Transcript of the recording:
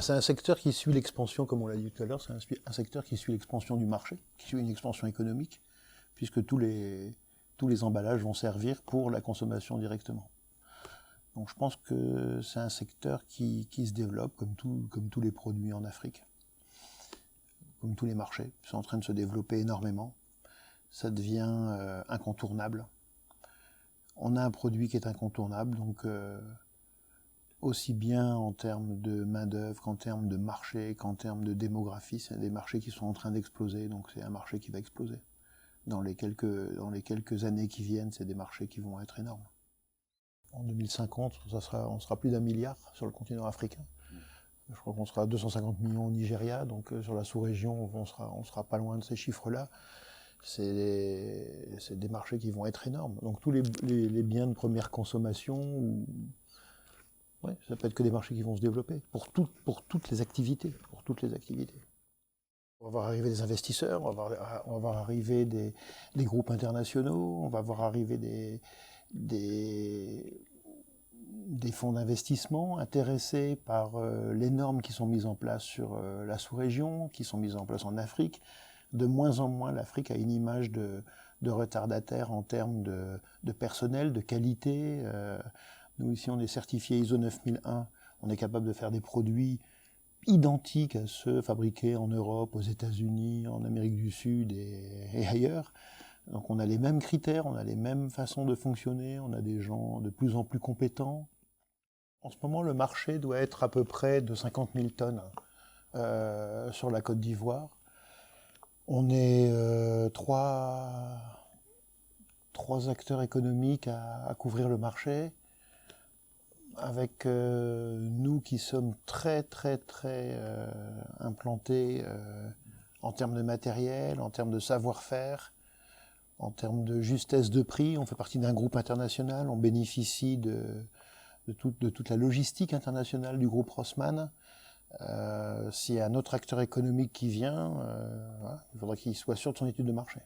C'est un secteur qui suit l'expansion, comme on l'a dit tout à l'heure, c'est un secteur qui suit l'expansion du marché, qui suit une expansion économique, puisque tous les emballages vont servir pour la consommation directement. Donc je pense que c'est un secteur qui se développe comme tous les produits en Afrique, comme tous les marchés. C'est en train de se développer énormément. Ça devient incontournable. On a un produit qui est incontournable, donc aussi bien en termes de main-d'œuvre qu'en termes de marché, qu'en termes de démographie, c'est des marchés qui sont en train d'exploser, donc c'est un marché qui va exploser. Dans les quelques années qui viennent, c'est des marchés qui vont être énormes. En 2050, on sera plus d'1 milliard sur le continent africain. Je crois qu'on sera à 250 millions au Nigeria, donc sur la sous-région, on sera pas loin de ces chiffres-là. C'est des marchés qui vont être énormes. Donc tous les biens de première consommation, ouais, ça peut être que des marchés qui vont se développer pour toutes les activités, On va voir arriver des investisseurs, on va voir arriver des groupes internationaux, on va voir arriver des fonds d'investissement intéressés par les normes qui sont mises en place sur la sous-région, qui sont mises en place en Afrique. De moins en moins, l'Afrique a une image de retardataire en termes de personnel, de qualité. Nous, ici, on est certifié ISO 9001. On est capable de faire des produits identiques à ceux fabriqués en Europe, aux États-Unis, en Amérique du Sud et ailleurs. Donc on a les mêmes critères, on a les mêmes façons de fonctionner, on a des gens de plus en plus compétents. En ce moment, le marché doit être à peu près de 50 000 tonnes sur la Côte d'Ivoire. On est trois acteurs économiques à couvrir le marché, avec nous qui sommes très implantés en termes de matériel, en termes de savoir-faire, en termes de justesse de prix. On fait partie d'un groupe international, on bénéficie de toute la logistique internationale du groupe Rossmann. S'il y a un autre acteur économique qui vient, voilà, il faudra qu'il soit sûr de son étude de marché.